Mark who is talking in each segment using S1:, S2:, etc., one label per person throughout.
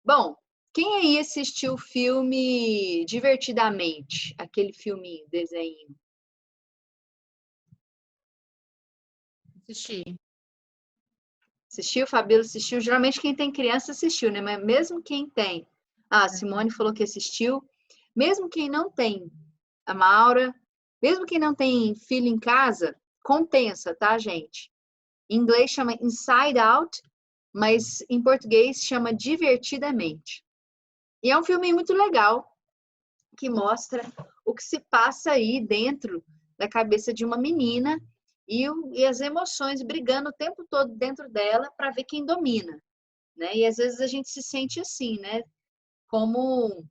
S1: Bom, quem aí assistiu o filme Divertidamente? Aquele filminho, desenho.
S2: Assisti.
S1: Assistiu? Fabíola assistiu? Geralmente quem tem criança assistiu, né? Mas mesmo quem tem... Ah, a Simone falou que assistiu. Mesmo quem não tem, a Maura, mesmo quem não tem filho em casa, compensa, tá, gente? Em inglês chama Inside Out, mas em português chama Divertidamente. E é um filme muito legal, que mostra o que se passa aí dentro da cabeça de uma menina e as emoções brigando o tempo todo dentro dela para ver quem domina, né? E às vezes a gente se sente assim, né? Como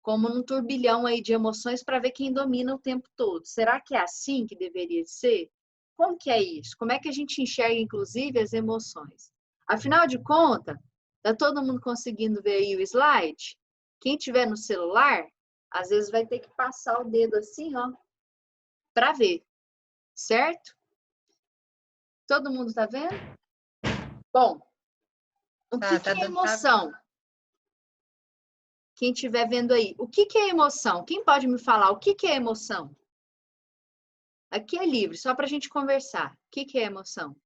S1: num turbilhão aí de emoções para ver quem domina o tempo todo. Será que é assim que deveria ser? Como que é isso? Como é que a gente enxerga, inclusive, as emoções? Afinal de contas, tá todo mundo conseguindo ver aí o slide? Quem tiver no celular, às vezes vai ter que passar o dedo assim, ó, para ver, certo? Todo mundo tá vendo? Bom, o que
S2: Tá
S1: é
S2: dando.
S1: emoção? Quem estiver vendo aí, o que é emoção? Quem pode me falar o que é emoção? Aqui é livre, só para a gente conversar. O que é emoção? O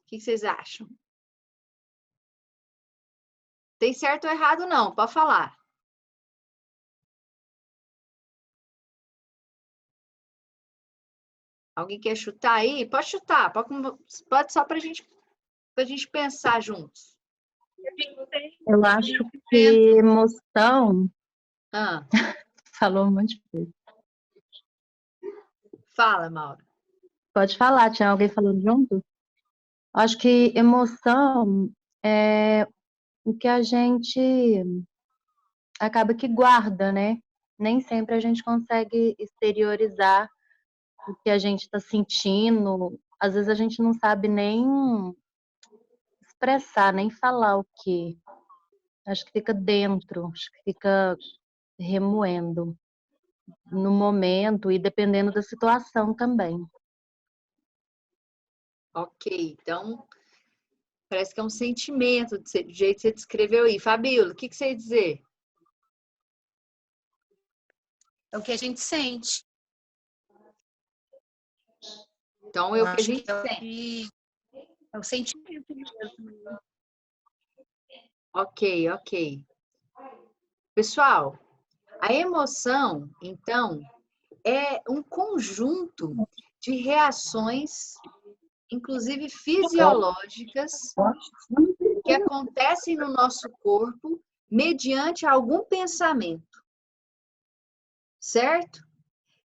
S1: que vocês acham? Tem certo ou errado, não, pode falar. Alguém quer chutar aí? Pode chutar, pode só para a gente pensar juntos.
S3: Eu acho que emoção.
S1: Ah,
S3: Falou um monte de coisa.
S1: fala, Maura.
S3: Pode falar, tinha alguém falando junto? Acho que emoção é o que a gente acaba que guarda, né? Nem sempre a gente consegue exteriorizar o que a gente está sentindo. Às vezes a gente não sabe nem expressar, nem falar o que. Acho que fica dentro, acho que fica remoendo no momento e dependendo da situação também.
S1: Ok, então parece que é um sentimento do jeito que você descreveu aí. Fabíola, o que você ia dizer?
S2: É o que a gente sente.
S1: Então é
S2: Eu
S1: o que a
S2: acho que
S1: gente sente.
S2: é o sentimento mesmo.
S1: Ok, ok. Pessoal, a emoção, então, é um conjunto de reações, inclusive fisiológicas, que acontecem no nosso corpo mediante algum pensamento, certo?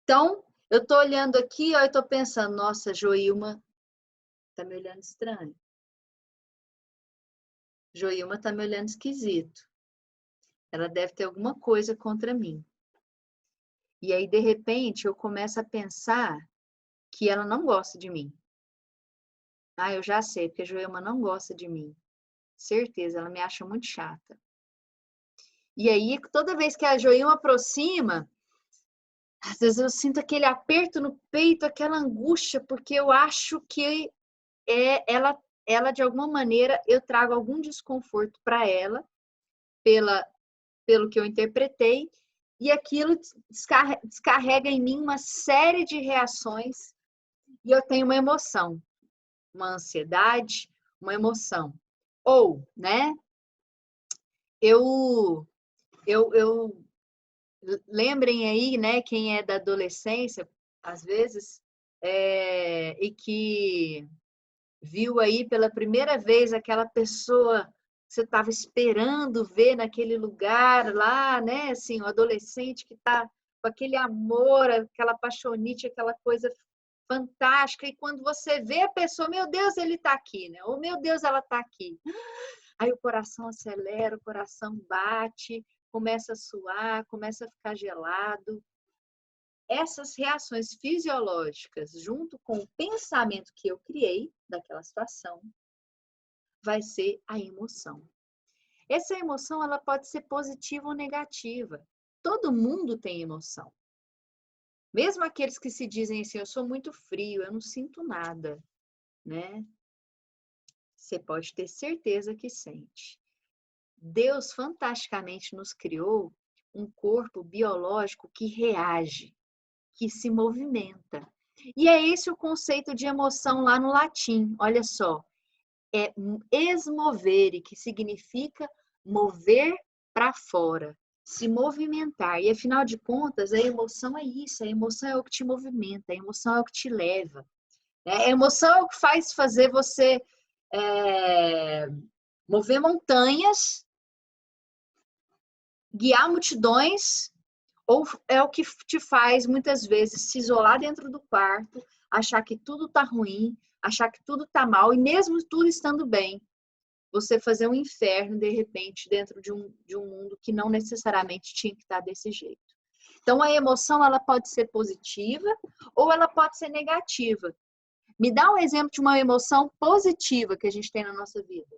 S1: Então, eu estou olhando aqui, ó, eu estou pensando, nossa, Joilma está me olhando estranho. Joilma está me olhando esquisito. Ela deve ter alguma coisa contra mim. E aí, de repente, eu começo a pensar que ela não gosta de mim. Ah, eu já sei, porque a Joelma não gosta de mim. Certeza, ela me acha muito chata. E aí, toda vez que a Joelma aproxima, às vezes eu sinto aquele aperto no peito, aquela angústia, porque eu acho que ela de alguma maneira, eu trago algum desconforto para ela, pelo que eu interpretei, e aquilo descarrega em mim uma série de reações, e eu tenho uma emoção, uma ansiedade, uma emoção. Ou, né, eu lembrem aí, né, quem é da adolescência, às vezes, e que viu aí pela primeira vez aquela pessoa que você estava esperando ver naquele lugar lá, né, assim, o adolescente que está com aquele amor, aquela paixonite, aquela coisa fantástica, e quando você vê a pessoa, meu Deus, ele está aqui, né? Ou meu Deus, ela está aqui. Aí o coração acelera, o coração bate, começa a suar, começa a ficar gelado. Essas reações fisiológicas, junto com o pensamento que eu criei daquela situação, vai ser a emoção. Essa emoção, ela pode ser positiva ou negativa. Todo mundo tem emoção. Mesmo aqueles que se dizem assim, eu sou muito frio, eu não sinto nada, né? Você pode ter certeza que sente. Deus fantasticamente nos criou um corpo biológico que reage, que se movimenta. E é esse o conceito de emoção lá no latim. Olha só, é esmovere, que significa mover para fora, se movimentar. E afinal de contas, a emoção é isso, a emoção é o que te movimenta, a emoção é o que te leva. A emoção é o que faz fazer você mover montanhas, guiar multidões, ou é o que te faz muitas vezes se isolar dentro do quarto, achar que tudo está ruim, achar que tudo está mal, e mesmo tudo estando bem, você fazer um inferno, de repente, dentro de um mundo que não necessariamente tinha que estar desse jeito. Então, a emoção, ela pode ser positiva ou ela pode ser negativa. Me dá um exemplo de uma emoção positiva que a gente tem na nossa vida.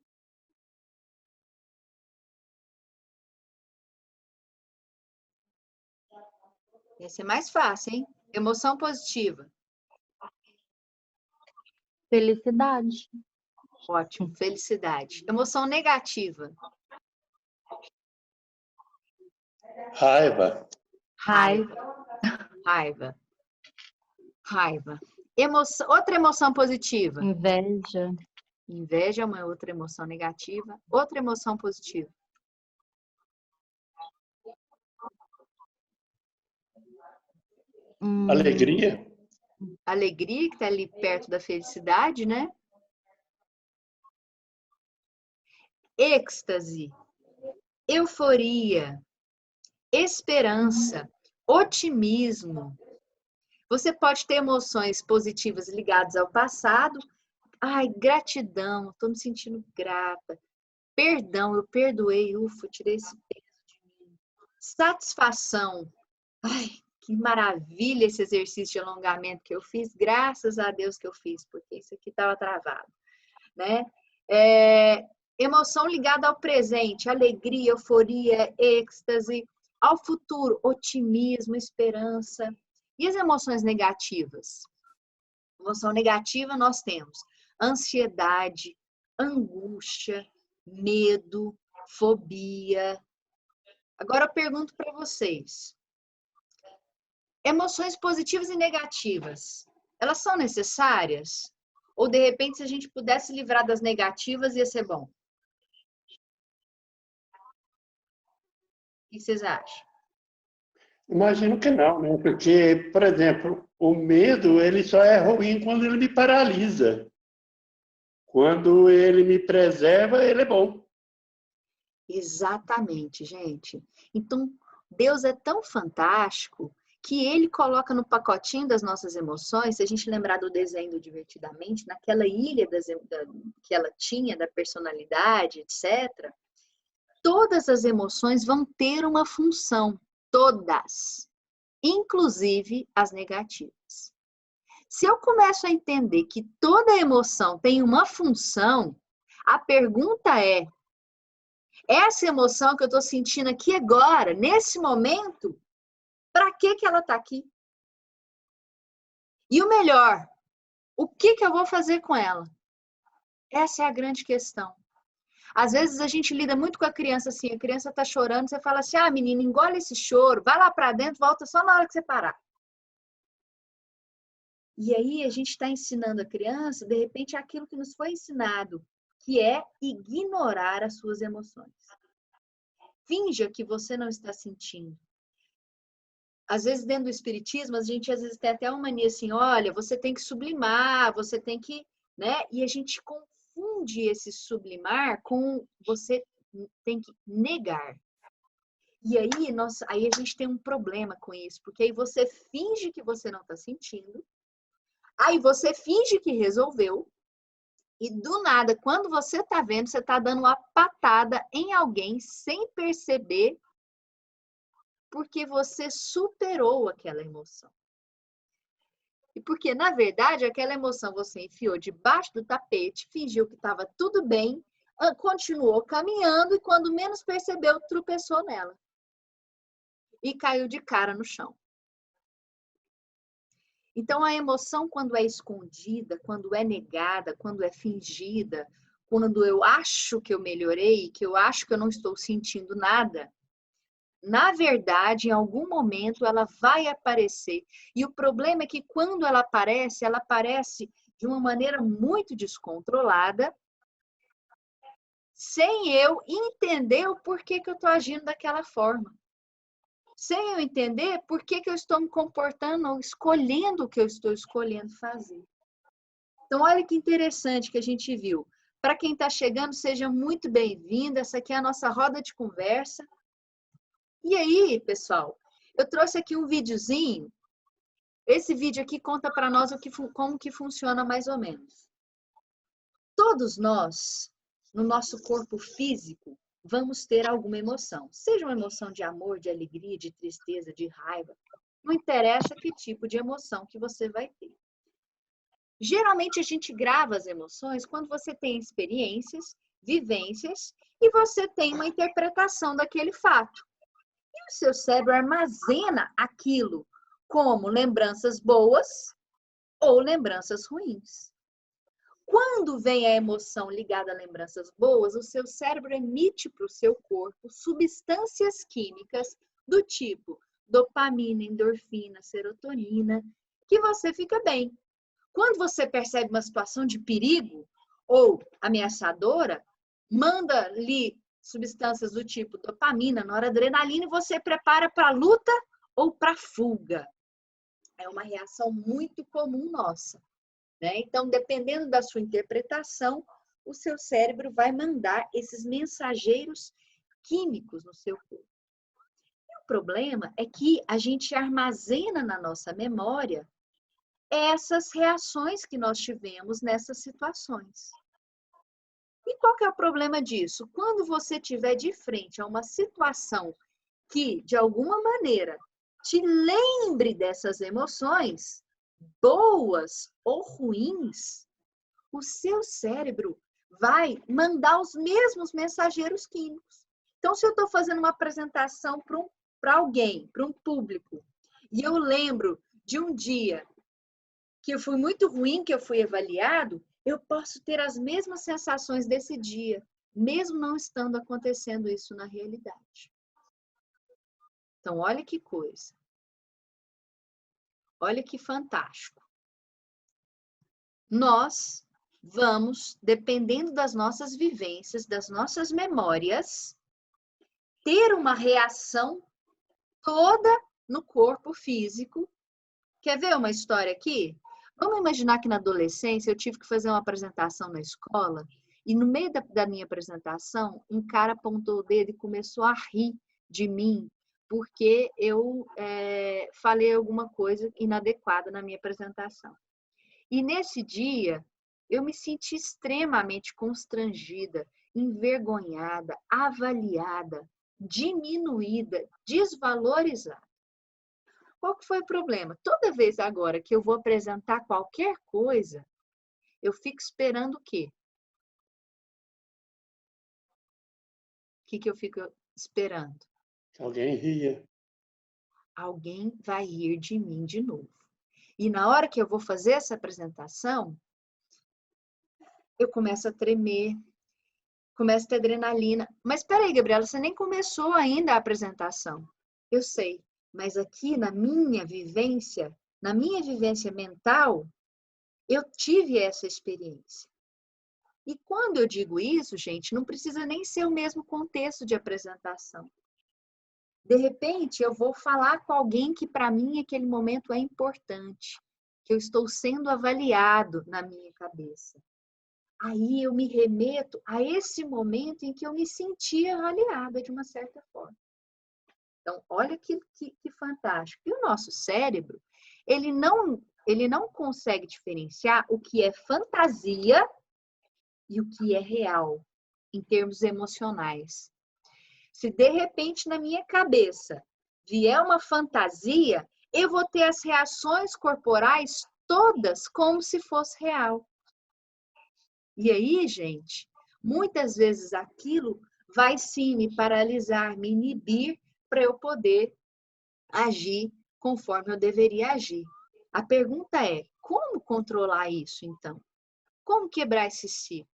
S1: Esse é mais fácil, hein? Emoção positiva.
S3: Felicidade.
S1: Ótimo, felicidade. Emoção negativa.
S4: Raiva.
S1: Raiva. Outra emoção positiva.
S3: Inveja.
S1: Inveja é uma outra emoção negativa. Outra emoção positiva.
S4: Alegria.
S1: Alegria, que está ali perto da felicidade, né? Êxtase, euforia, esperança, otimismo. Você pode ter emoções positivas ligadas ao passado. Ai, gratidão, estou me sentindo grata. Perdão, eu perdoei, ufa, eu tirei esse peso de mim. Satisfação. Ai, que maravilha esse exercício de alongamento que eu fiz. Graças a Deus que eu fiz, porque isso aqui estava travado, né? Emoção ligada ao presente, alegria, euforia, êxtase, ao futuro, otimismo, esperança. E as emoções negativas? Emoção negativa nós temos ansiedade, angústia, medo, fobia. Agora eu pergunto para vocês, emoções positivas e negativas, elas são necessárias? Ou de repente se a gente pudesse livrar das negativas ia ser bom? O que vocês acham?
S4: Imagino que não, né? Porque, por exemplo, o medo, ele só é ruim quando ele me paralisa. Quando ele me preserva, ele é bom.
S1: Exatamente, gente. Então, Deus é tão fantástico que ele coloca no pacotinho das nossas emoções, se a gente lembrar do desenho do Divertidamente, naquela ilha que ela tinha, da personalidade, etc., todas as emoções vão ter uma função, todas, inclusive as negativas. Se eu começo a entender que toda emoção tem uma função, a pergunta é, essa emoção que eu estou sentindo aqui agora, nesse momento, para que ela está aqui? E o melhor, o que eu vou fazer com ela? Essa é a grande questão. Às vezes a gente lida muito com a criança assim, a criança está chorando, você fala assim, menina, engole esse choro, vai lá para dentro, volta só na hora que você parar. E aí a gente está ensinando a criança, de repente, aquilo que nos foi ensinado, que é ignorar as suas emoções. Finja que você não está sentindo. Às vezes, dentro do espiritismo, a gente às vezes tem até uma mania assim, olha, você tem que sublimar, você tem que, né? E a gente confunde esse sublimar com você tem que negar. E aí, aí a gente tem um problema com isso, porque aí você finge que você não está sentindo, aí você finge que resolveu, e do nada, quando você está vendo, você está dando uma patada em alguém sem perceber, porque você superou aquela emoção. E porque, na verdade, aquela emoção você enfiou debaixo do tapete, fingiu que estava tudo bem, continuou caminhando e quando menos percebeu, tropeçou nela. E caiu de cara no chão. Então, a emoção, quando é escondida, quando é negada, quando é fingida, quando eu acho que eu melhorei, que eu acho que eu não estou sentindo nada, na verdade, em algum momento ela vai aparecer. E o problema é que quando ela aparece de uma maneira muito descontrolada, sem eu entender o porquê que eu estou agindo daquela forma. Sem eu entender por que eu estou me comportando ou escolhendo o que eu estou escolhendo fazer. Então, olha que interessante que a gente viu. Para quem está chegando, seja muito bem-vindo. Essa aqui é a nossa roda de conversa. E aí, pessoal, eu trouxe aqui um videozinho. Esse vídeo aqui conta para nós como que funciona mais ou menos. Todos nós, no nosso corpo físico, vamos ter alguma emoção. Seja uma emoção de amor, de alegria, de tristeza, de raiva. Não interessa que tipo de emoção que você vai ter. Geralmente a gente grava as emoções quando você tem experiências, vivências e você tem uma interpretação daquele fato. E o seu cérebro armazena aquilo como lembranças boas ou lembranças ruins. Quando vem a emoção ligada a lembranças boas, o seu cérebro emite para o seu corpo substâncias químicas do tipo dopamina, endorfina, serotonina, que você fica bem. Quando você percebe uma situação de perigo ou ameaçadora, manda-lhe substâncias do tipo dopamina, noradrenalina, e você prepara para a luta ou para a fuga. É uma reação muito comum nossa, né? Então, dependendo da sua interpretação, o seu cérebro vai mandar esses mensageiros químicos no seu corpo. E o problema é que a gente armazena na nossa memória essas reações que nós tivemos nessas situações. E qual que é o problema disso? Quando você estiver de frente a uma situação que, de alguma maneira, te lembre dessas emoções, boas ou ruins, o seu cérebro vai mandar os mesmos mensageiros químicos. Então, se eu estou fazendo uma apresentação para alguém, para um público, e eu lembro de um dia que eu fui muito ruim, que eu fui avaliado, eu posso ter as mesmas sensações desse dia, mesmo não estando acontecendo isso na realidade. Então, olha que coisa. Olha que fantástico. Nós vamos, dependendo das nossas vivências, das nossas memórias, ter uma reação toda no corpo físico. Quer ver uma história aqui? Vamos imaginar que na adolescência eu tive que fazer uma apresentação na escola e no meio da minha apresentação, um cara apontou o dedo e começou a rir de mim porque eu falei alguma coisa inadequada na minha apresentação. E nesse dia, eu me senti extremamente constrangida, envergonhada, avaliada, diminuída, desvalorizada. Qual que foi o problema? Toda vez agora que eu vou apresentar qualquer coisa, eu fico esperando o quê? O que eu fico esperando?
S4: Alguém ria.
S1: Alguém vai rir de mim de novo. E na hora que eu vou fazer essa apresentação, eu começo a tremer, começo a ter adrenalina. Mas espera aí, Gabriela, você nem começou ainda a apresentação. Eu sei, mas aqui na minha vivência mental, eu tive essa experiência. E quando eu digo isso, gente, não precisa nem ser o mesmo contexto de apresentação. De repente, eu vou falar com alguém que para mim aquele momento é importante, que eu estou sendo avaliado na minha cabeça. Aí eu me remeto a esse momento em que eu me senti avaliada de uma certa forma. Então, olha que fantástico. E o nosso cérebro, ele não consegue diferenciar o que é fantasia e o que é real, em termos emocionais. Se de repente na minha cabeça vier uma fantasia, eu vou ter as reações corporais todas como se fosse real. E aí, gente, muitas vezes aquilo vai sim me paralisar, me inibir para eu poder agir conforme eu deveria agir. A pergunta é, como controlar isso então? Como quebrar esse ciclo?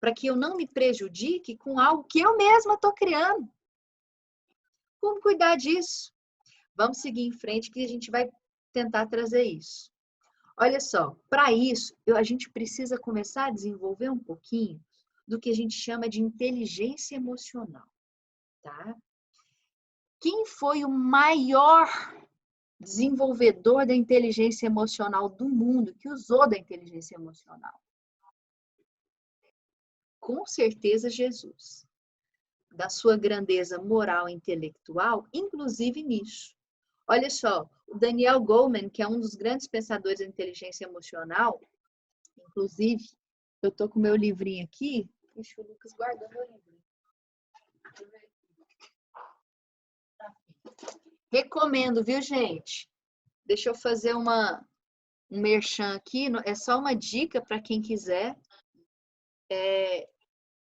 S1: para que eu não me prejudique com algo que eu mesma estou criando. Como cuidar disso? Vamos seguir em frente que a gente vai tentar trazer isso. Olha só, para isso, a gente precisa começar a desenvolver um pouquinho do que a gente chama de inteligência emocional, tá? Quem foi o maior desenvolvedor da inteligência emocional do mundo, que usou da inteligência emocional? Com certeza Jesus. Da sua grandeza moral e intelectual, inclusive nisso. Olha só, o Daniel Goleman, que é um dos grandes pensadores da inteligência emocional, inclusive, eu tô com meu livrinho aqui. Ixi, o Lucas guardou meu livrinho. Recomendo, viu, gente? Deixa eu fazer um merchan aqui. É só uma dica para quem quiser.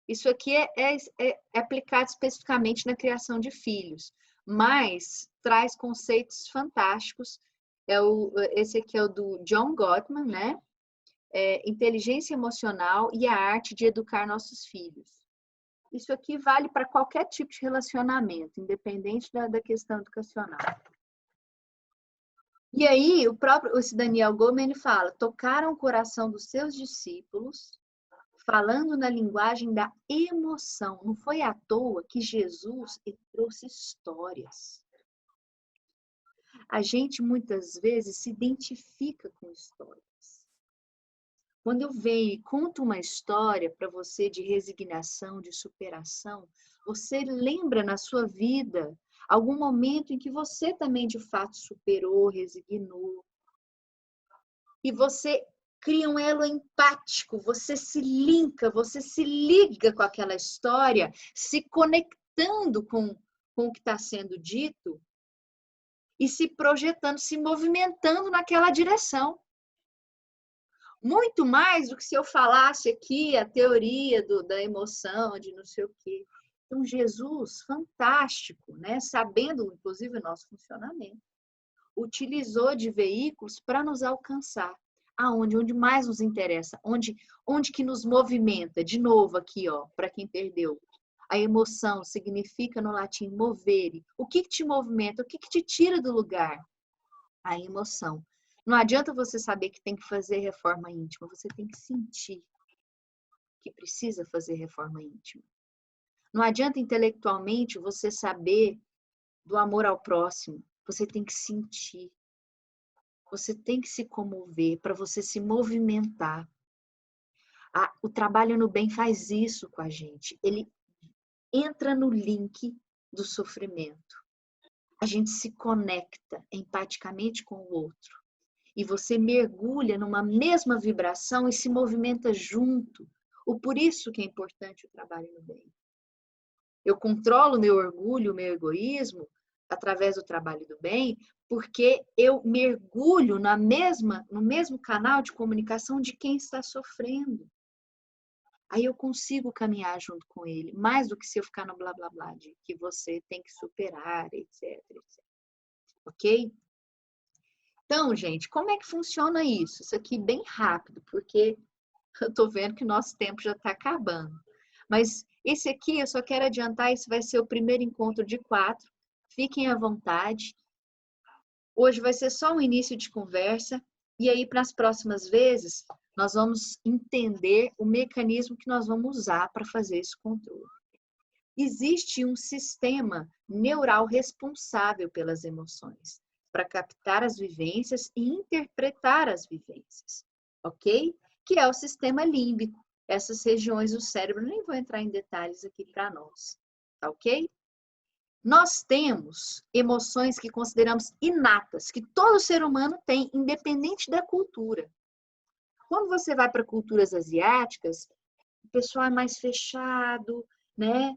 S1: Isso aqui é aplicado especificamente na criação de filhos, mas traz conceitos fantásticos. Esse aqui é o do John Gottman, né? Inteligência emocional e a arte de educar nossos filhos. Isso aqui vale para qualquer tipo de relacionamento, independente da questão educacional. E aí, esse Daniel Goleman, ele fala, tocaram o coração dos seus discípulos, falando na linguagem da emoção. Não foi à toa que Jesus trouxe histórias. A gente, muitas vezes, se identifica com histórias. Quando eu venho e conto uma história para você de resignação, de superação, você lembra na sua vida algum momento em que você também, de fato, superou, resignou. E você cria um elo empático, você se liga com aquela história, se conectando com o que está sendo dito e se projetando, se movimentando naquela direção. Muito mais do que se eu falasse aqui a teoria da emoção, de não sei o quê. Então, Jesus, fantástico, né? Sabendo, inclusive, o nosso funcionamento, utilizou de veículos para nos alcançar. Aonde? Onde mais nos interessa. Onde que nos movimenta. De novo aqui, ó, para quem perdeu. A emoção significa no latim movere. O que te movimenta? O que te tira do lugar? A emoção. Não adianta você saber que tem que fazer reforma íntima. Você tem que sentir que precisa fazer reforma íntima. Não adianta intelectualmente você saber do amor ao próximo. Você tem que sentir. Você tem que se comover para você se movimentar. O trabalho no bem faz isso com a gente. Ele entra no link do sofrimento. A gente se conecta empaticamente com o outro. E você mergulha numa mesma vibração e se movimenta junto. Por isso que é importante o trabalho no bem. Eu controlo meu orgulho, meu egoísmo, através do trabalho do bem, porque eu mergulho no mesmo canal de comunicação de quem está sofrendo. Aí eu consigo caminhar junto com ele, mais do que se eu ficar no blá blá blá de que você tem que superar, etc, etc. Ok? Então, gente, como é que funciona isso? Isso aqui bem rápido, porque eu tô vendo que o nosso tempo já está acabando. Mas esse aqui, eu só quero adiantar, esse vai ser o primeiro encontro de 4. Fiquem à vontade. Hoje vai ser só um início de conversa. E aí, para as próximas vezes, nós vamos entender o mecanismo que nós vamos usar para fazer esse controle. Existe um sistema neural responsável pelas emoções, para captar as vivências e interpretar as vivências, ok? Que é o sistema límbico. Essas regiões do cérebro, nem vou entrar em detalhes aqui para nós, tá ok? Nós temos emoções que consideramos inatas, que todo ser humano tem, independente da cultura. Quando você vai para culturas asiáticas, o pessoal é mais fechado, né?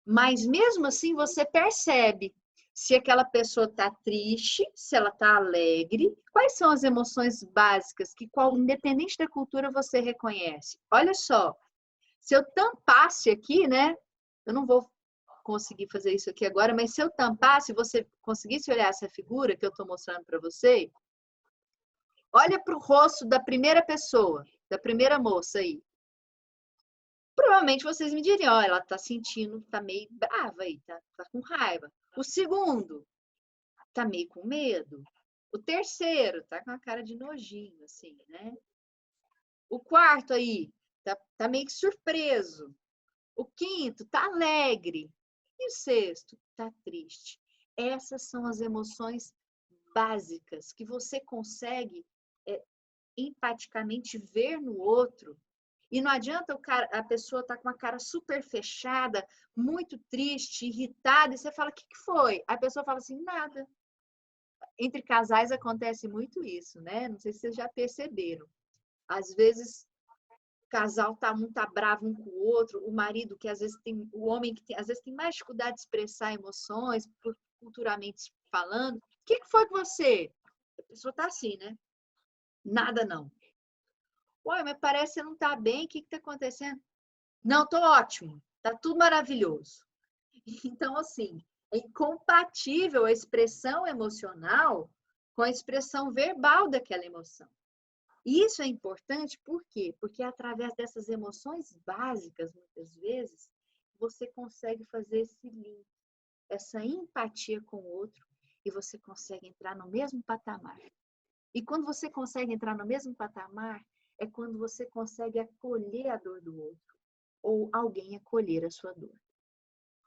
S1: Mas mesmo assim você percebe se aquela pessoa está triste, se ela está alegre. Quais são as emoções básicas que, independente da cultura, você reconhece? Olha só, se eu tampasse aqui, né? Eu não vou conseguir fazer isso aqui agora, mas se eu tampasse, você conseguisse olhar essa figura que eu estou mostrando para você, olha para o rosto da primeira pessoa, da primeira moça aí. Provavelmente vocês me diriam, ó, ela tá sentindo, tá meio brava aí, tá com raiva. O segundo, tá meio com medo. O terceiro, tá com a cara de nojinho, assim, né? O quarto aí, tá meio que surpreso. O quinto, tá alegre. E o sexto, tá triste. Essas são as emoções básicas que você consegue empaticamente ver no outro. E não adianta a pessoa tá com uma cara super fechada, muito triste, irritada, e você fala, o que foi? A pessoa fala assim, nada. Entre casais acontece muito isso, né? Não sei se vocês já perceberam. Às vezes, o casal um tá bravo um com o outro, o marido que às vezes tem, o homem que às vezes tem mais dificuldade de expressar emoções, culturalmente falando. O que foi com você? A pessoa tá assim, né? Nada não. Ué, mas parece que você não tá bem, o que tá acontecendo? Não, tô ótimo, tá tudo maravilhoso. Então, assim, é incompatível a expressão emocional com a expressão verbal daquela emoção. E isso é importante, por quê? Porque através dessas emoções básicas, muitas vezes, você consegue fazer esse link, essa empatia com o outro, e você consegue entrar no mesmo patamar. E quando você consegue entrar no mesmo patamar, é quando você consegue acolher a dor do outro, ou alguém acolher a sua dor.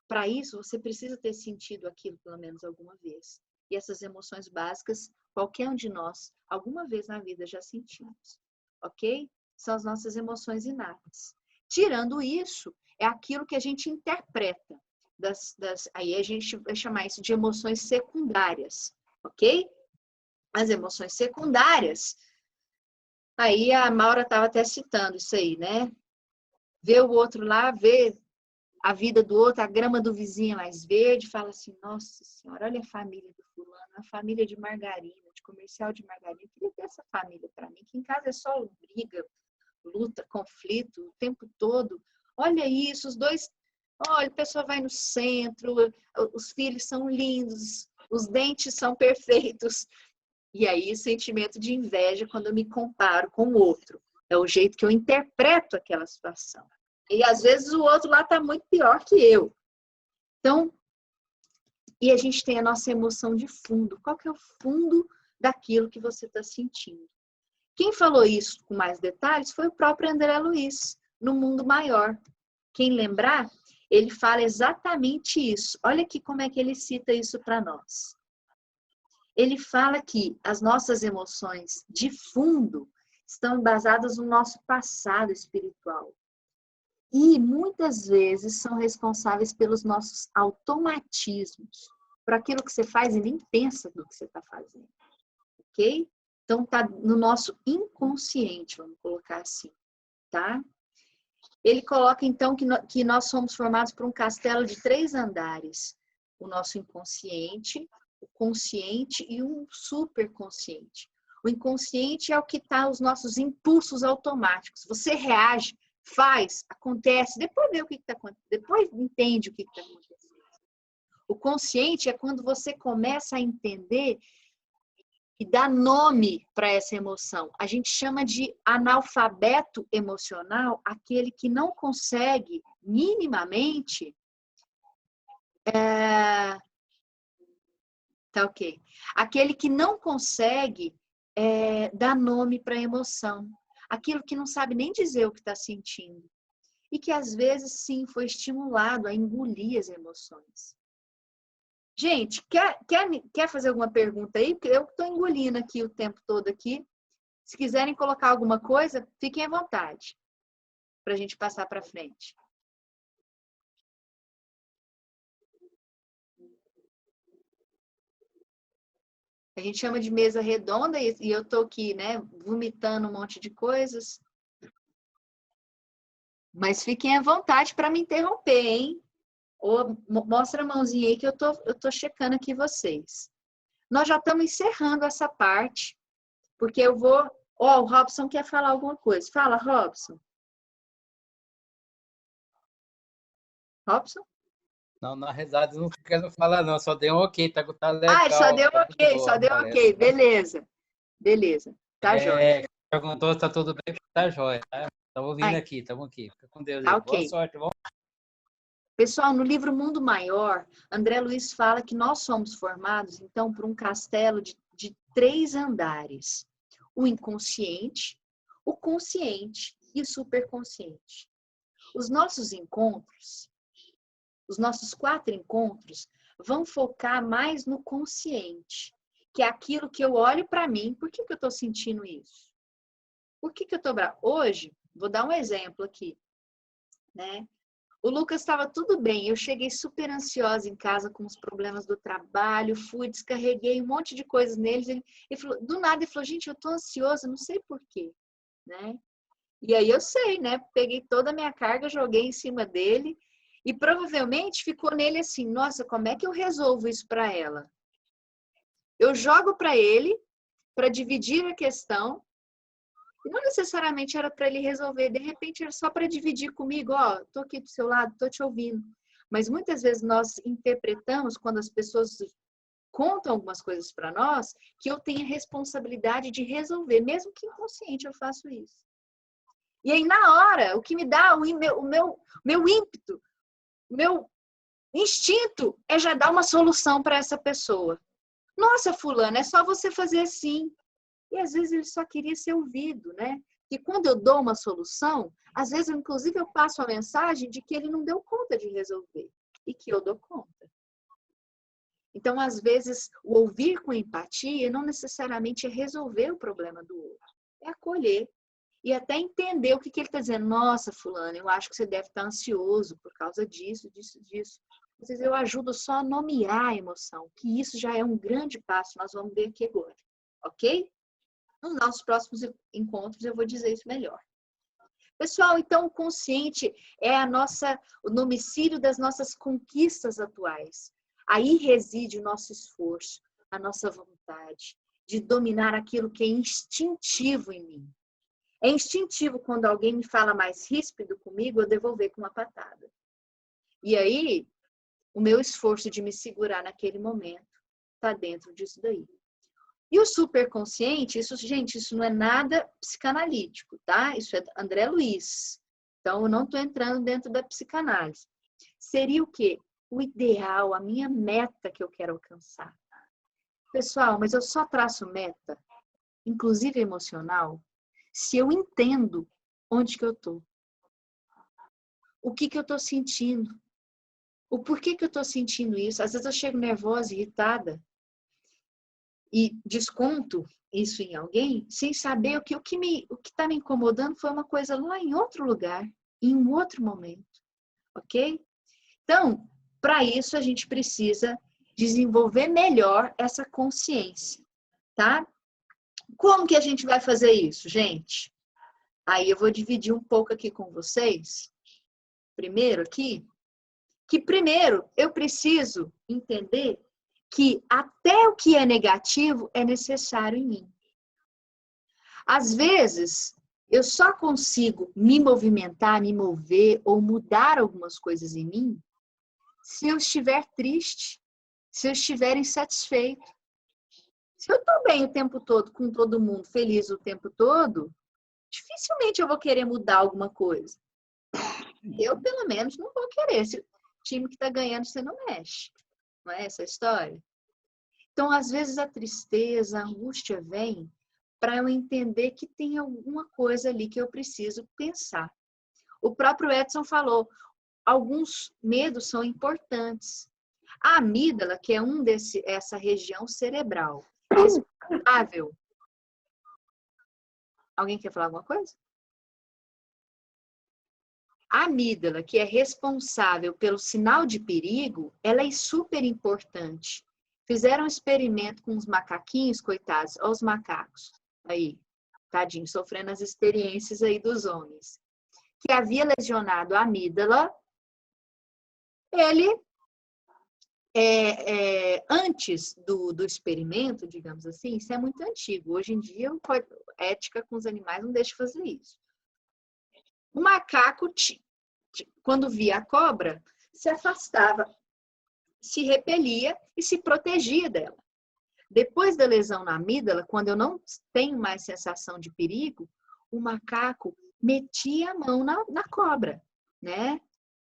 S1: Para isso, você precisa ter sentido aquilo pelo menos alguma vez. E essas emoções básicas, qualquer um de nós, alguma vez na vida já sentimos. Ok? São as nossas emoções inatas. Tirando isso, é aquilo que a gente interpreta. Aí a gente vai chamar isso de emoções secundárias. Ok? As emoções secundárias. Aí a Maura estava até citando isso aí, né? Ver o outro lá, ver a vida do outro, a grama do vizinho é mais verde, fala assim, nossa senhora, olha a família do fulano, a família de margarina, de comercial de margarina, eu queria ter essa família para mim, que em casa é só briga, luta, conflito, o tempo todo. Olha isso, os dois, olha, a pessoa vai no centro, os filhos são lindos, os dentes são perfeitos. E aí, sentimento de inveja quando eu me comparo com o outro. É o jeito que eu interpreto aquela situação. E às vezes o outro lá está muito pior que eu. Então, e a gente tem a nossa emoção de fundo. Qual que é o fundo daquilo que você está sentindo? Quem falou isso com mais detalhes foi o próprio André Luiz, no Mundo Maior. Quem lembrar, ele fala exatamente isso. Olha aqui como é que ele cita isso para nós. Ele fala que as nossas emoções de fundo estão baseadas no nosso passado espiritual. E muitas vezes são responsáveis pelos nossos automatismos, por aquilo que você faz e nem pensa do que você está fazendo. Ok? Então, está no nosso inconsciente, vamos colocar assim, tá? Ele coloca, então, que nós somos formados por um castelo de 3 andares. O nosso inconsciente, o consciente e um superconsciente. O inconsciente é o que está os nossos impulsos automáticos. Você reage, faz, acontece, depois vê o que está acontecendo, depois entende o que está acontecendo. O consciente é quando você começa a entender e dá nome para essa emoção. A gente chama de analfabeto emocional aquele que não consegue minimamente tá ok. Aquele que não consegue dar nome para a emoção. Aquilo que não sabe nem dizer o que está sentindo. E que às vezes, sim, foi estimulado a engolir as emoções. Gente, quer fazer alguma pergunta aí? Porque eu estou engolindo aqui o tempo todo aqui. Se quiserem colocar alguma coisa, fiquem à vontade. Para a gente passar para frente. A gente chama de mesa redonda e eu estou aqui, né, vomitando um monte de coisas. Mas fiquem à vontade para me interromper, hein? Ou mostra a mãozinha aí que eu tô checando aqui vocês. Nós já estamos encerrando essa parte, porque eu vou... Ó, o Robson quer falar alguma coisa. Fala, Robson. Robson?
S5: Não, na verdade, não quero falar, não. Só deu um ok, tá legal.
S1: Ah, só deu
S5: tá muito
S1: ok,
S5: boa
S1: só
S5: a
S1: deu
S5: palestra.
S1: ok. Beleza. Beleza. Tá jóia.
S5: Perguntou se tá tudo bem, tá jóia. Tá? Estamos ouvindo aqui, estamos aqui. Fica com Deus aí.
S1: Tá, ok.
S5: Boa sorte.
S1: Pessoal, no livro Mundo Maior, André Luiz fala que nós somos formados, então, por um castelo de 3 andares. O inconsciente, o consciente e o superconsciente. Os nossos encontros, os nossos 4 encontros, vão focar mais no consciente, que é aquilo que eu olho para mim. Por que eu estou sentindo isso? Por que eu estou bravo? Hoje, vou dar um exemplo aqui, né? O Lucas estava tudo bem, eu cheguei super ansiosa em casa com os problemas do trabalho, fui, descarreguei um monte de coisas neles. Ele falou, do nada, ele falou, gente, eu tô ansiosa, não sei por quê, né? E aí eu sei, né? Peguei toda a minha carga, joguei em cima dele e provavelmente ficou nele assim, nossa, como é que eu resolvo isso para ela? Eu jogo para ele, para dividir a questão. E não necessariamente era para ele resolver, de repente era só para dividir comigo, ó, tô aqui do seu lado, tô te ouvindo. Mas muitas vezes nós interpretamos, quando as pessoas contam algumas coisas para nós, que eu tenho a responsabilidade de resolver, mesmo que inconsciente eu faço isso. E aí na hora, o que me dá o meu ímpeto, o meu instinto é já dar uma solução para essa pessoa. Nossa, fulana, é só você fazer assim. E às vezes ele só queria ser ouvido, né? E quando eu dou uma solução, às vezes, inclusive, eu passo a mensagem de que ele não deu conta de resolver e que eu dou conta. Então, às vezes, o ouvir com empatia não necessariamente é resolver o problema do outro, é acolher e até entender o que ele está dizendo. Nossa, fulano, eu acho que você deve estar ansioso por causa disso, disso, disso. Às vezes eu ajudo só a nomear a emoção, que isso já é um grande passo, nós vamos ver aqui agora, ok? Nos nossos próximos encontros eu vou dizer isso melhor. Pessoal, então o consciente é o domicílio das nossas conquistas atuais. Aí reside o nosso esforço, a nossa vontade de dominar aquilo que é instintivo em mim. É instintivo quando alguém me fala mais ríspido comigo, eu devolver com uma patada. E aí, o meu esforço de me segurar naquele momento está dentro disso daí. E o superconsciente, gente, isso não é nada psicanalítico, tá? Isso é André Luiz. Então, eu não estou entrando dentro da psicanálise. Seria o quê? O ideal, a minha meta que eu quero alcançar. Pessoal, mas eu só traço meta, inclusive emocional, se eu entendo onde que eu estou. O que eu estou sentindo. O porquê que eu estou sentindo isso. Às vezes eu chego nervosa, irritada, e desconto isso em alguém, sem saber o que está me incomodando foi uma coisa lá em outro lugar, em um outro momento, ok? Então, para isso a gente precisa desenvolver melhor essa consciência, tá? Como que a gente vai fazer isso, gente? Aí eu vou dividir um pouco aqui com vocês. Primeiro aqui, que primeiro eu preciso entender que até o que é negativo é necessário em mim. Às vezes, eu só consigo me movimentar, me mover ou mudar algumas coisas em mim se eu estiver triste, se eu estiver insatisfeito. Se eu estou bem o tempo todo, com todo mundo, feliz o tempo todo, dificilmente eu vou querer mudar alguma coisa. Eu, pelo menos, não vou querer. Se o time que está ganhando, você não mexe. Não é essa a história? Então, às vezes, a tristeza, a angústia vem para eu entender que tem alguma coisa ali que eu preciso pensar. O próprio Edson falou, alguns medos são importantes. A amígdala, que é essa região cerebral, responsável. Alguém quer falar alguma coisa? A amígdala, que é responsável pelo sinal de perigo, ela é super importante. Fizeram um experimento com os macaquinhos, coitados, olha os macacos aí, tadinho, sofrendo as experiências aí dos homens. Que havia lesionado a amígdala, ele, antes do experimento, digamos assim, isso é muito antigo. Hoje em dia, a ética com os animais não deixa fazer isso. O macaco, quando via a cobra, se afastava, se repelia e se protegia dela. Depois da lesão na amígdala, quando eu não tenho mais sensação de perigo, o macaco metia a mão na cobra, né?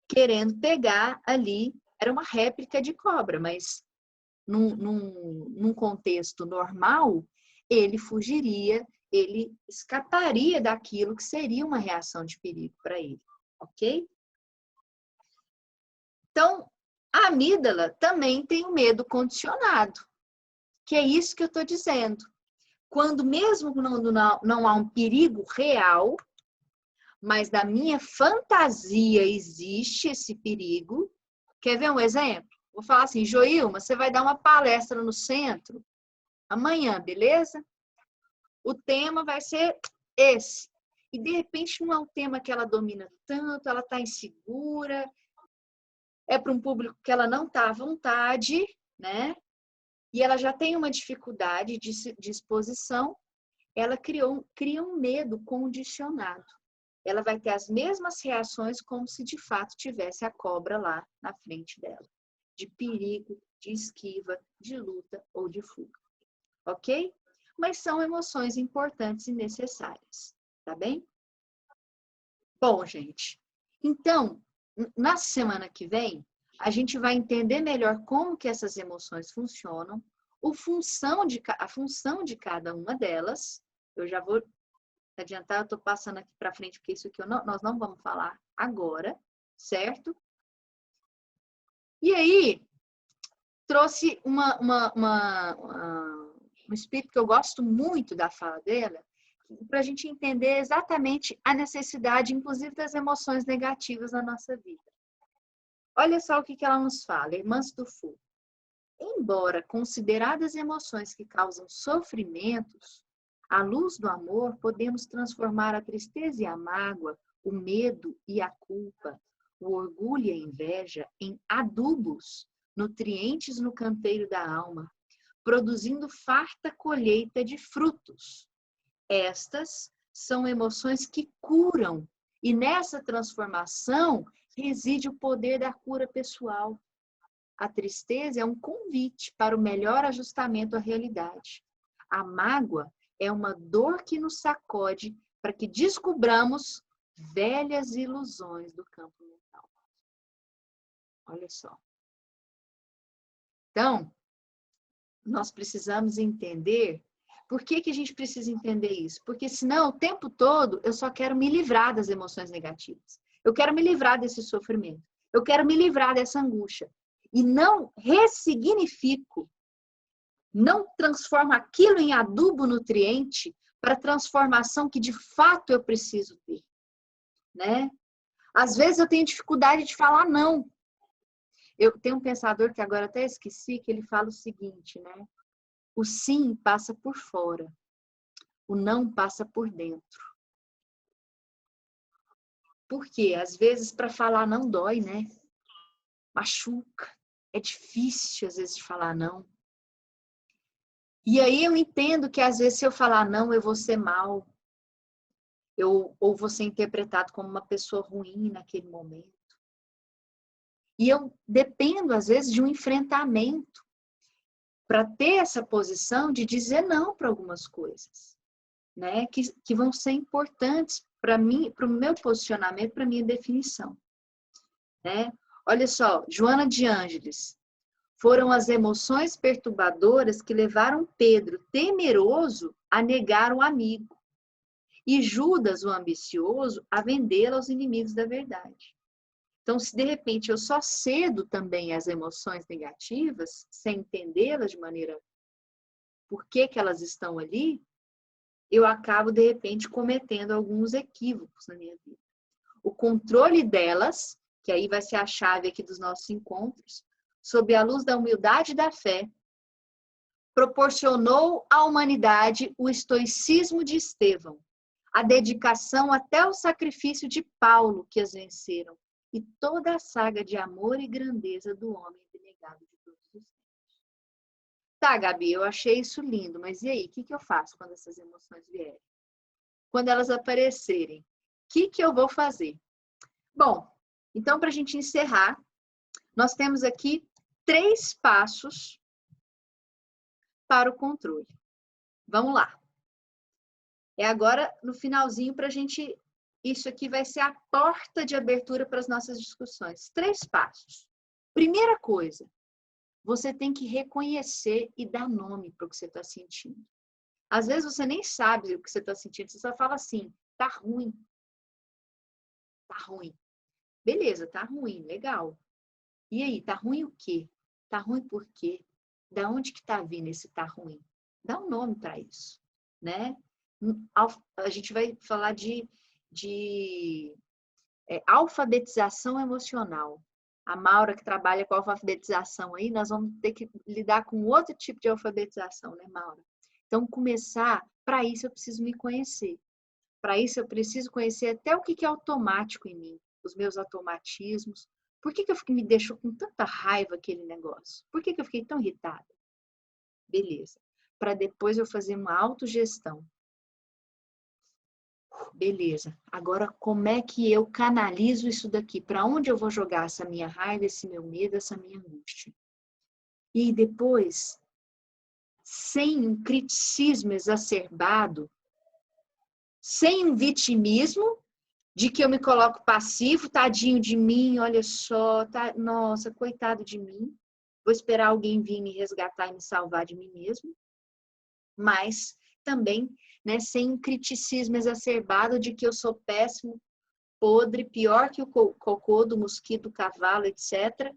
S1: Querendo pegar ali, era uma réplica de cobra, mas num contexto normal, ele fugiria, ele escaparia daquilo que seria uma reação de perigo para ele, ok? Então, a amígdala também tem o medo condicionado, que é isso que eu estou dizendo. Quando mesmo não há um perigo real, mas da minha fantasia existe esse perigo. Quer ver um exemplo? Vou falar assim, Joilma, você vai dar uma palestra no centro amanhã, beleza? O tema vai ser esse. E, de repente, não é um tema que ela domina tanto, ela está insegura, é para um público que ela não está à vontade, né? E ela já tem uma dificuldade de exposição, ela cria um medo condicionado. Ela vai ter as mesmas reações como se de fato tivesse a cobra lá na frente dela. De perigo, de esquiva, de luta ou de fuga. Ok? Mas são emoções importantes e necessárias. Tá bem? Bom, gente. Então, na semana que vem, a gente vai entender melhor como que essas emoções funcionam, a função de cada uma delas. Eu já vou adiantar, eu estou passando aqui para frente, porque isso aqui nós não vamos falar agora, certo? E aí, trouxe um espírito que eu gosto muito da fala dela, para a gente entender exatamente a necessidade, inclusive, das emoções negativas na nossa vida. Olha só o que ela nos fala, Irmãs do Fogo. Embora consideradas emoções que causam sofrimentos, à luz do amor, podemos transformar a tristeza e a mágoa, o medo e a culpa, o orgulho e a inveja em adubos, nutrientes no canteiro da alma, produzindo farta colheita de frutos. Estas são emoções que curam, e nessa transformação reside o poder da cura pessoal. A tristeza é um convite para o melhor ajustamento à realidade. A mágoa é uma dor que nos sacode para que descubramos velhas ilusões do campo mental. Olha só. Então, nós precisamos entender. Por que a gente precisa entender isso? Porque senão, o tempo todo, eu só quero me livrar das emoções negativas. Eu quero me livrar desse sofrimento. Eu quero me livrar dessa angústia. E não ressignifico, não transformo aquilo em adubo nutriente para a transformação que de fato eu preciso ter, né? Às vezes eu tenho dificuldade de falar não. Eu tenho um pensador que agora até esqueci, que ele fala o seguinte, né? O sim passa por fora, o não passa por dentro. Por quê? Às vezes para falar não dói, né? Machuca. É difícil às vezes de falar não. E aí eu entendo que às vezes se eu falar não, eu vou ser mal. Ou vou ser interpretado como uma pessoa ruim naquele momento. E eu dependo às vezes de um enfrentamento para ter essa posição de dizer não para algumas coisas, né? Que vão ser importantes para mim, para o meu posicionamento, para a minha definição, né? Olha só, Joana de Ângeles. Foram as emoções perturbadoras que levaram Pedro, temeroso, a negar o amigo. E Judas, o ambicioso, a vendê-lo aos inimigos da verdade. Então, se de repente eu só cedo também às emoções negativas, sem entendê-las de maneira por que elas estão ali, eu acabo, de repente, cometendo alguns equívocos na minha vida. O controle delas, que aí vai ser a chave aqui dos nossos encontros, sob a luz da humildade e da fé, proporcionou à humanidade o estoicismo de Estevão, a dedicação até o sacrifício de Paulo, que as venceram, e toda a saga de amor e grandeza do homem abnegado de todos os tempos. Tá, Gabi, eu achei isso lindo, mas e aí, o que eu faço quando essas emoções vierem? Quando elas aparecerem, o que eu vou fazer? Bom, então, para a gente encerrar, nós temos aqui 3 passos para o controle. Vamos lá. É agora no finalzinho para a gente isso aqui vai ser a porta de abertura para as nossas discussões. 3 passos. Primeira coisa, você tem que reconhecer e dar nome para o que você está sentindo. Às vezes você nem sabe o que você está sentindo, você só fala assim, tá ruim. Tá ruim. Beleza, tá ruim, legal. E aí, tá ruim o quê? Tá ruim por quê? Da onde que tá vindo esse tá ruim? Dá um nome para isso, né? A gente vai falar de alfabetização emocional. A Maura, que trabalha com alfabetização aí, nós vamos ter que lidar com outro tipo de alfabetização, né, Maura? Então, para isso eu preciso me conhecer. Para isso eu preciso conhecer até o que é automático em mim, os meus automatismos. Por que me deixou com tanta raiva aquele negócio? Por que eu fiquei tão irritada? Beleza. Para depois eu fazer uma autogestão. Beleza. Agora, como é que eu canalizo isso daqui? Para onde eu vou jogar essa minha raiva, esse meu medo, essa minha angústia? E depois, sem um criticismo exacerbado, sem um vitimismo, de que eu me coloco passivo, tadinho de mim, olha só, nossa, coitado de mim. Vou esperar alguém vir me resgatar e me salvar de mim mesmo. Mas também, né, sem um criticismo exacerbado de que eu sou péssimo, podre, pior que o cocô do mosquito, do cavalo, etc.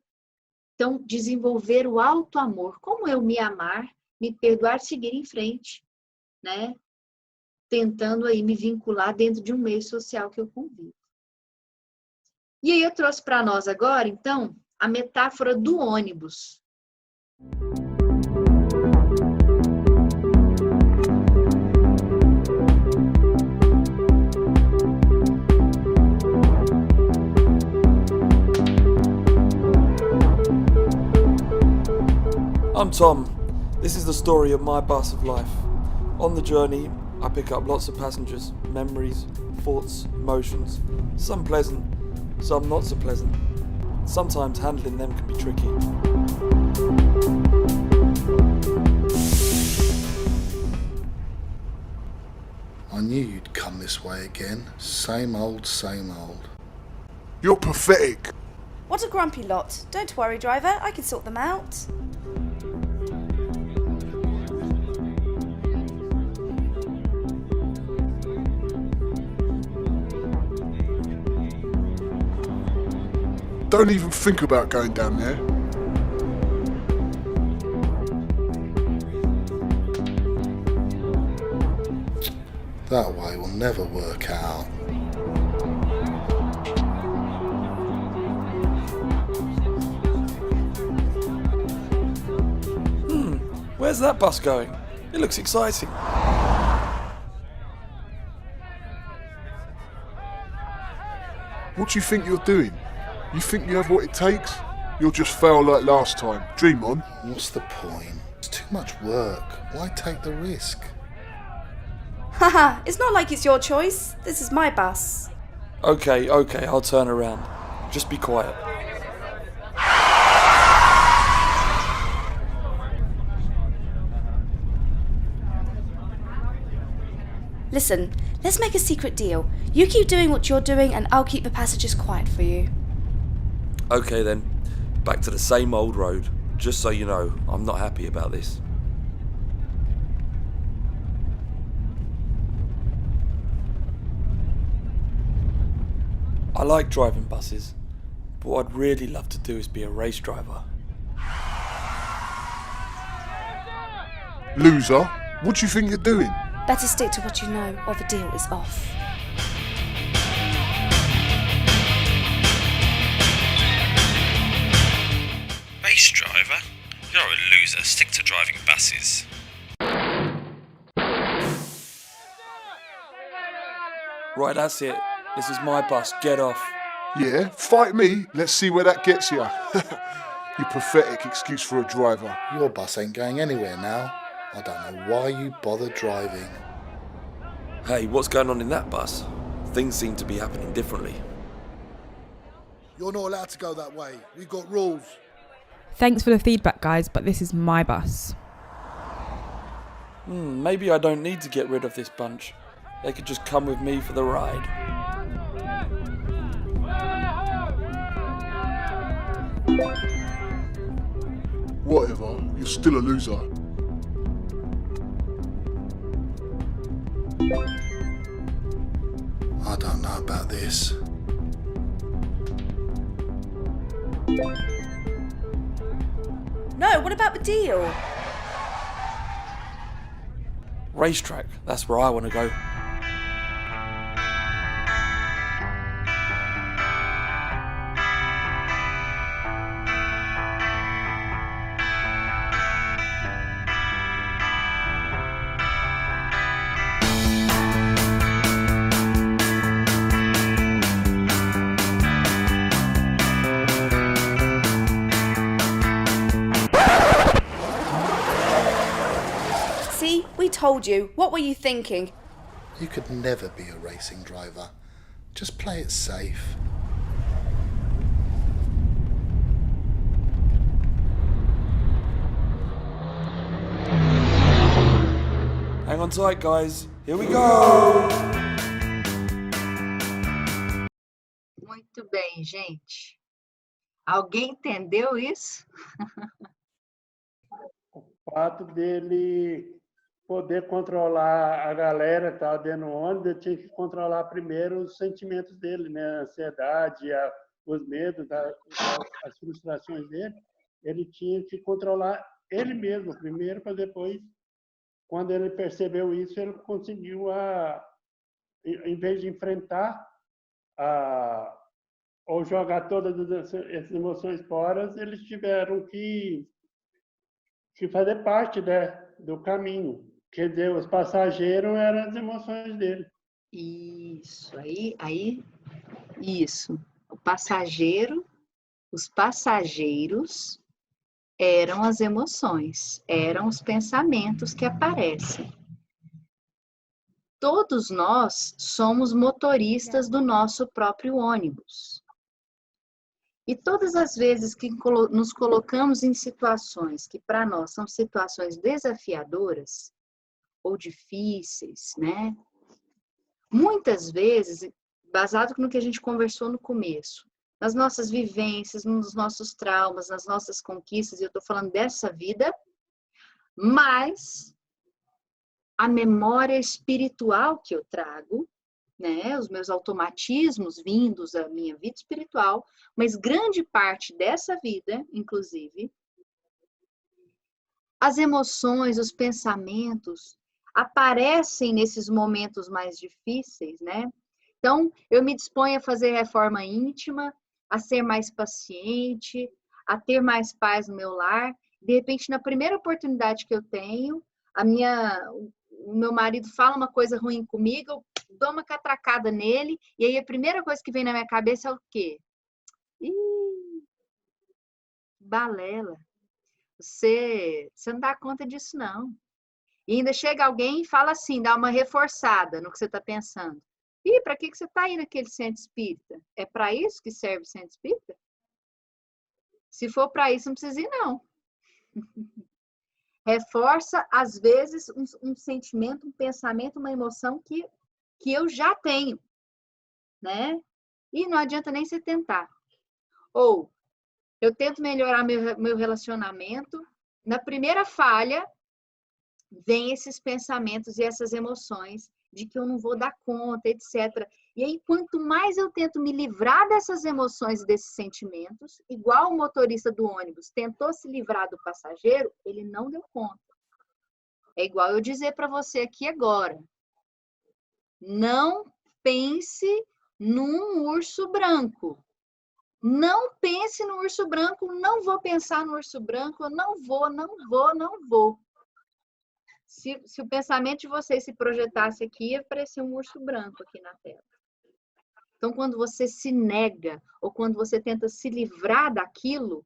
S1: Então, desenvolver o auto-amor. Como eu me amar, me perdoar, seguir em frente, né? Tentando aí me vincular dentro de um meio social que eu convivo. E aí eu trouxe para nós agora, então, a metáfora do ônibus.
S6: I'm Tom. This is the story of my bus of life. On the journey, I pick up lots of passengers, memories, thoughts, emotions, some pleasant, some not so pleasant. Sometimes handling them can be tricky.
S7: I knew you'd come this way again. Same old, same old.
S8: You're pathetic.
S9: What a grumpy lot. Don't worry, driver, I can sort them out.
S8: Don't even think about going down there.
S7: That way will never work out.
S6: Where's that bus going? It looks exciting.
S8: What do you think you're doing? You think you have what it takes? You'll just fail like last time. Dream on.
S7: What's the point? It's too much work. Why take the risk?
S9: Haha, it's not like it's your choice. This is my bus.
S6: Okay, I'll turn around. Just be quiet.
S9: Listen, let's make a secret deal. You keep doing what you're doing and I'll keep the passengers quiet for you.
S6: Okay then, back to the same old road. Just so you know, I'm not happy about this. I like driving buses, but what I'd really love to do is be a race driver.
S8: Loser, what do you think you're doing?
S9: Better stick to what you know or the deal is off.
S10: Race driver? You're a loser. Stick to driving buses.
S6: Right, that's it. This is my bus. Get off.
S8: Yeah, fight me. Let's see where that gets you. You pathetic excuse for a driver.
S7: Your bus ain't going anywhere now. I don't know why you bother driving.
S6: Hey, what's going on in that bus? Things seem to be happening differently.
S11: You're not allowed to go that way. We've got rules.
S12: Thanks for the feedback, guys, but this is my bus.
S6: Maybe I don't need to get rid of this bunch. They could just come with me for the ride.
S8: Whatever, you're still a loser.
S7: I don't know about this.
S9: No, what about the deal?
S6: Racetrack, that's where I want to go.
S9: See, we told you. What were you thinking?
S7: You could never be a racing driver. Just play it safe.
S6: Hang on tight, guys. Here we go!
S1: Muito bem, gente. Alguém entendeu isso?
S4: O fato dele poder controlar a galera que estava dentro do ônibus, ele tinha que controlar primeiro os sentimentos dele, né? A ansiedade, os medos, as frustrações dele. Ele tinha que controlar ele mesmo primeiro, para depois, quando ele percebeu isso, ele conseguiu, em vez de enfrentar ou jogar todas essas emoções fora, eles tiveram que fazer parte, né, do caminho. Quer dizer, os passageiros eram as emoções dele.
S1: Isso, isso. Os passageiros eram as emoções, eram os pensamentos que aparecem. Todos nós somos motoristas do nosso próprio ônibus. E todas as vezes que nos colocamos em situações que para nós são situações desafiadoras ou difíceis, né? Muitas vezes, baseado no que a gente conversou no começo, nas nossas vivências, nos nossos traumas, nas nossas conquistas, e eu estou falando dessa vida, mas a memória espiritual que eu trago, né, os meus automatismos vindos da minha vida espiritual, mas grande parte dessa vida, inclusive, as emoções, os pensamentos aparecem nesses momentos mais difíceis, né? Então, eu me disponho a fazer reforma íntima, a ser mais paciente, a ter mais paz no meu lar. De repente, na primeira oportunidade que eu tenho, o meu marido fala uma coisa ruim comigo, eu dou uma catracada nele, e aí a primeira coisa que vem na minha cabeça é o quê? Balela. Você não dá conta disso, não. E ainda chega alguém e fala assim, dá uma reforçada no que você está pensando. Para que você está aí naquele centro espírita? É para isso que serve o centro espírita? Se for para isso, não precisa ir, não. Reforça, às vezes, um sentimento, um pensamento, uma emoção que eu já tenho, né? E não adianta nem você tentar. Ou, eu tento melhorar meu relacionamento, na primeira falha, vem esses pensamentos e essas emoções de que eu não vou dar conta, etc. E aí, quanto mais eu tento me livrar dessas emoções e desses sentimentos, igual o motorista do ônibus tentou se livrar do passageiro, ele não deu conta. É igual eu dizer para você aqui agora, não pense num urso branco. Não pense no urso branco, não vou pensar no urso branco, não vou. Se o pensamento de vocês se projetasse aqui, ia aparecer um urso branco aqui na tela. Então, quando você se nega, ou quando você tenta se livrar daquilo,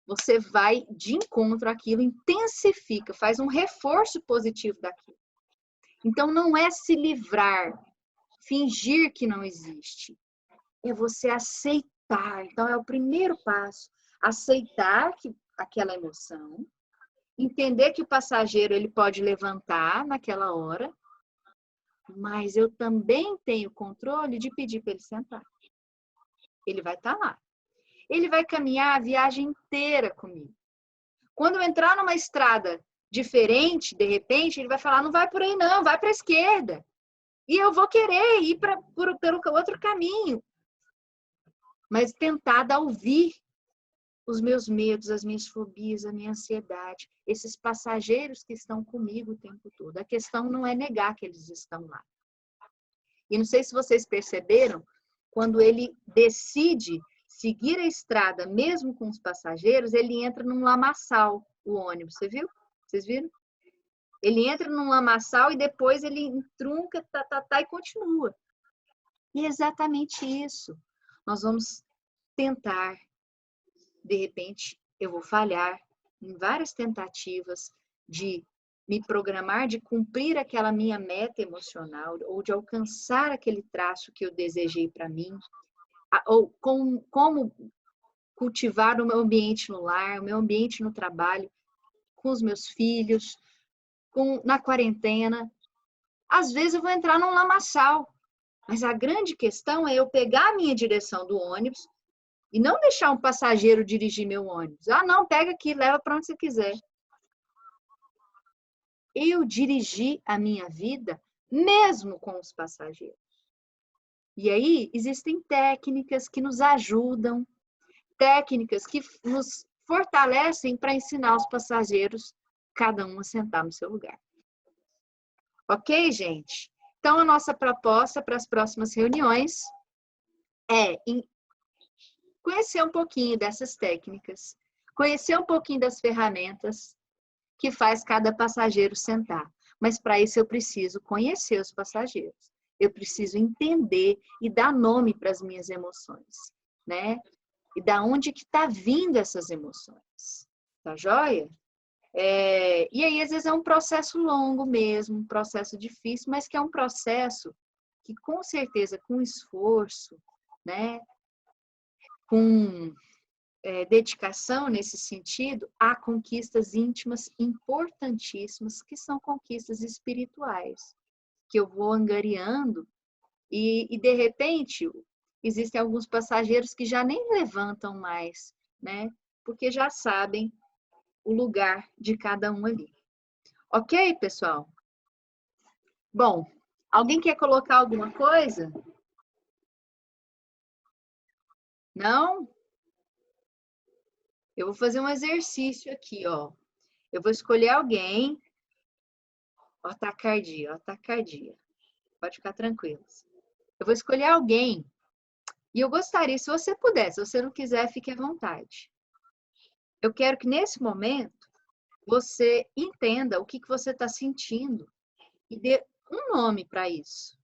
S1: você vai de encontro àquilo, intensifica, faz um reforço positivo daquilo. Então, não é se livrar, fingir que não existe. É você aceitar. Então, é o primeiro passo. Aceitar aquela emoção, entender que o passageiro ele pode levantar naquela hora, mas eu também tenho controle de pedir para ele sentar. Ele vai estar lá. ele vai caminhar a viagem inteira comigo. Quando eu entrar numa estrada diferente, de repente, ele vai falar, não vai por aí não, vai para a esquerda. E eu vou querer ir pelo outro caminho. Mas tentar ouvir os meus medos, as minhas fobias, a minha ansiedade, esses passageiros que estão comigo o tempo todo. A questão não é negar que eles estão lá. E não sei se vocês perceberam, quando ele decide seguir a estrada, mesmo com os passageiros, ele entra num lamaçal, o ônibus, você viu? Vocês viram? Ele entra num lamaçal e depois ele entrunca, e continua. E é exatamente isso. Nós vamos tentar, de repente, eu vou falhar em várias tentativas de me programar, de cumprir aquela minha meta emocional, ou de alcançar aquele traço que eu desejei para mim, ou como cultivar o meu ambiente no lar, o meu ambiente no trabalho, com os meus filhos, na quarentena. Às vezes eu vou entrar num lamaçal, mas a grande questão é eu pegar a minha direção do ônibus e não deixar um passageiro dirigir meu ônibus. Ah, não, pega aqui, leva para onde você quiser. Eu dirigi a minha vida mesmo com os passageiros. E aí existem técnicas que nos ajudam, técnicas que nos fortalecem para ensinar os passageiros, cada um a sentar no seu lugar. Ok, gente? Então, a nossa proposta para as próximas reuniões é conhecer um pouquinho dessas técnicas, conhecer um pouquinho das ferramentas que faz cada passageiro sentar. Mas para isso eu preciso conhecer os passageiros. Eu preciso entender e dar nome para as minhas emoções, né? E da onde que está vindo essas emoções. Tá joia? E aí, às vezes, é um processo longo mesmo, um processo difícil, mas que é um processo que, com certeza, com esforço, né? Com dedicação nesse sentido, há conquistas íntimas importantíssimas, que são conquistas espirituais, que eu vou angariando e de repente, existem alguns passageiros que já nem levantam mais, né? Porque já sabem o lugar de cada um ali. Ok, pessoal? Bom, alguém quer colocar alguma coisa? Não? Eu vou fazer um exercício aqui, ó. Eu vou escolher alguém. Ó, taquicardia. Pode ficar tranquilos. Eu vou escolher alguém. E eu gostaria, se você puder, se você não quiser, fique à vontade. Eu quero que nesse momento você entenda o que você está sentindo e dê um nome para isso.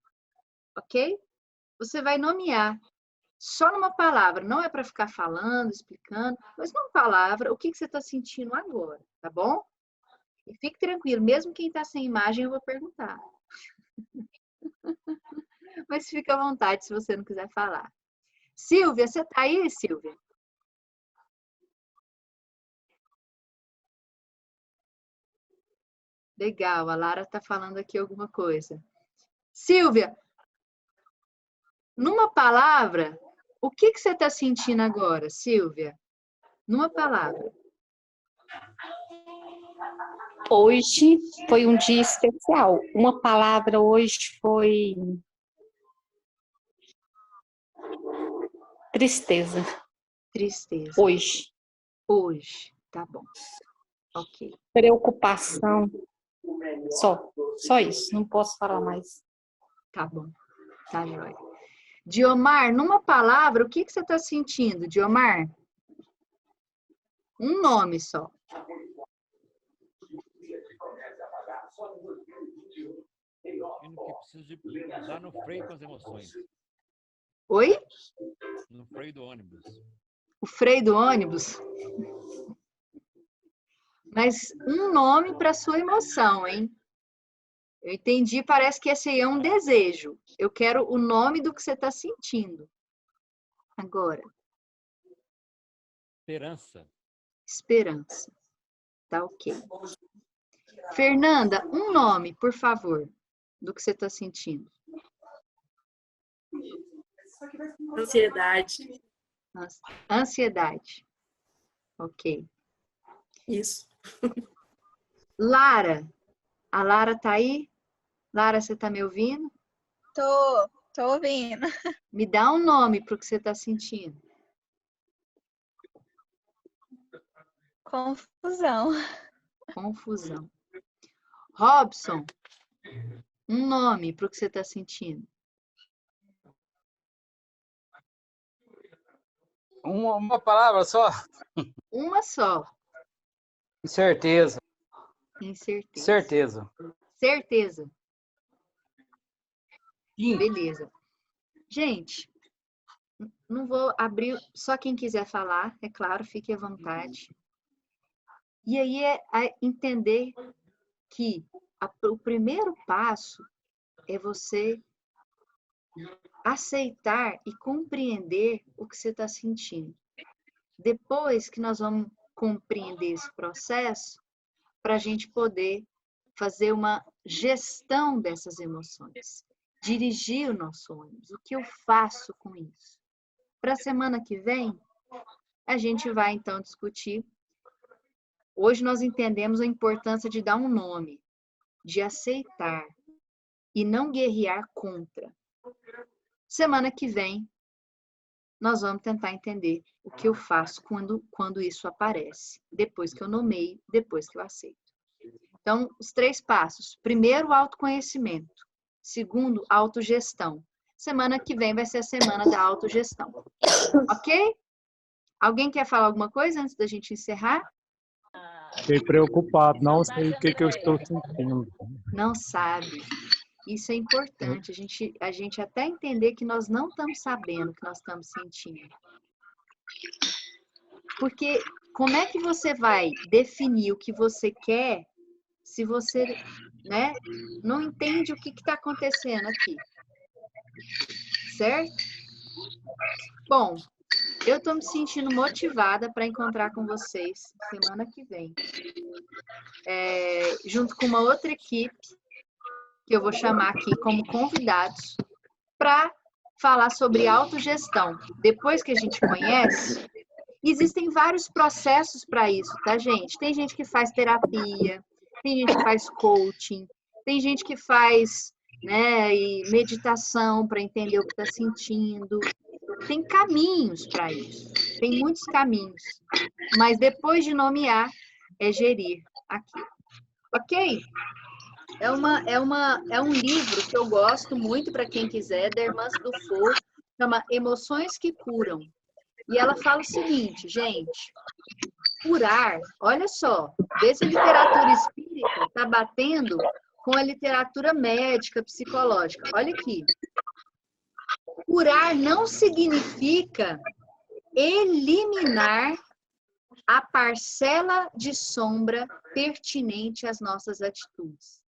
S1: Ok? Você vai nomear. Só numa palavra, não é para ficar falando, explicando, mas numa palavra, o que você está sentindo agora, tá bom? E fique tranquilo, mesmo quem está sem imagem, eu vou perguntar. Mas fique à vontade se você não quiser falar. Silvia, você está aí, Silvia? Legal, a Lara está falando aqui alguma coisa. Silvia, numa palavra, o que você está sentindo agora, Silvia? Numa palavra.
S2: Hoje foi um dia especial. Uma palavra hoje foi tristeza.
S1: Tristeza. Hoje, tá bom. Ok.
S2: Preocupação. Só isso, não posso falar mais.
S1: Tá bom, tá jóia. Diomar, numa palavra, o que você está sentindo, Diomar? Um nome só.
S13: Que preciso de usar no freio com as emoções.
S1: Oi?
S13: No freio do ônibus.
S1: O freio do ônibus? Mas um nome para sua emoção, hein? Eu entendi, parece que esse aí é um desejo. Eu quero o nome do que você está sentindo. Agora.
S13: Esperança.
S1: Esperança. Tá ok. Fernanda, um nome, por favor, do que você está sentindo.
S14: Ansiedade.
S1: Ansiedade. Ok.
S14: Isso.
S1: Lara. A Lara tá aí? Lara, você tá me ouvindo?
S15: Tô ouvindo.
S1: Me dá um nome pro que você tá sentindo.
S15: Confusão.
S1: Confusão. Robson, um nome pro que você tá sentindo.
S5: Uma palavra só?
S1: Uma só.
S5: Incerteza.
S1: Incerteza.
S5: Certeza.
S1: Certeza. Beleza. Gente, não vou abrir, só quem quiser falar, é claro, fique à vontade. E aí é entender que o primeiro passo é você aceitar e compreender o que você está sentindo. Depois que nós vamos compreender esse processo, para a gente poder fazer uma gestão dessas emoções, dirigir o nosso ônibus. O que eu faço com isso? Para a semana que vem, a gente vai então discutir. Hoje nós entendemos a importância de dar um nome, de aceitar e não guerrear contra. Semana que vem, nós vamos tentar entender o que eu faço quando isso aparece, depois que eu nomeio, depois que eu aceito. Então, os 3 passos. Primeiro, autoconhecimento. Segundo, autogestão. Semana que vem vai ser a semana da autogestão. Ok? Alguém quer falar alguma coisa antes da gente encerrar?
S16: Fiquei preocupado, não sei o que eu estou sentindo.
S1: Não sabe. Isso é importante, a gente até entender que nós não estamos sabendo o que nós estamos sentindo. Porque como é que você vai definir o que você quer se você, né, não entende o que está acontecendo aqui? Certo? Bom, eu estou me sentindo motivada para encontrar com vocês semana que vem. Junto com uma outra equipe, que eu vou chamar aqui como convidados, para falar sobre autogestão. Depois que a gente conhece, existem vários processos para isso, tá, gente? Tem gente que faz terapia, tem gente que faz coaching, tem gente que faz, né, meditação para entender o que está sentindo. Tem caminhos para isso, tem muitos caminhos. Mas depois de nomear, é gerir aqui. Ok? É um livro que eu gosto muito, para quem quiser, da Hermance Dufour, chama Emoções que Curam. E ela fala o seguinte, gente, curar, olha só, vê se a literatura espírita está batendo com a literatura médica, psicológica. Olha aqui. Curar não significa eliminar a parcela de sombra pertinente às nossas atitudes.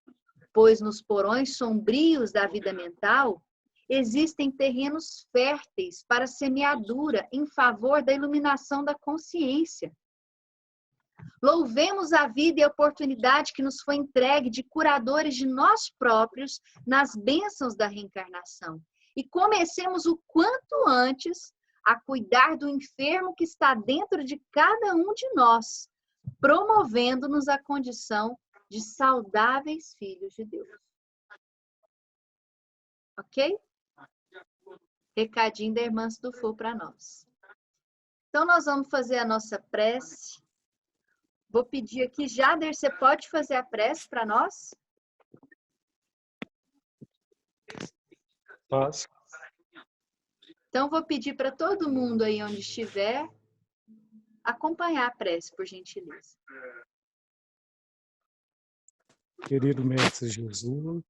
S1: Pois nos porões sombrios da vida mental existem terrenos férteis para semeadura em favor da iluminação da consciência. Louvemos a vida e a oportunidade que nos foi entregue de curadores de nós próprios nas bênçãos da reencarnação. E comecemos o quanto antes a cuidar do enfermo que está dentro de cada um de nós, promovendo-nos a condição de saudáveis filhos de Deus. Ok? Recadinho da Hermance Dufour para nós. Então, nós vamos fazer a nossa prece. Vou pedir aqui, Jader, você pode fazer a prece para nós?
S16: Posso?
S1: Então, vou pedir para todo mundo aí onde estiver acompanhar a prece, por gentileza.
S16: Querido Mestre Jesus,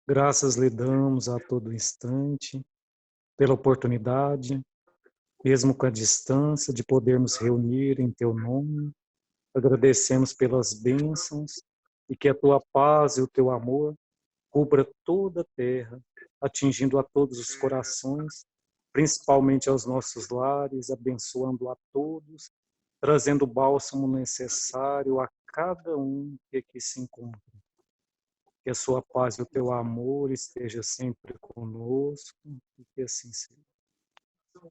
S16: graças lhe damos a todo instante pela oportunidade, mesmo com a distância, de podermos reunir em teu nome. Agradecemos pelas bênçãos e que a tua paz e o teu amor cubra toda a terra, atingindo a todos os corações, principalmente aos nossos lares, abençoando a todos, trazendo o bálsamo necessário a cada um que aqui se encontra. Que a sua paz e o teu amor esteja sempre conosco e que assim seja.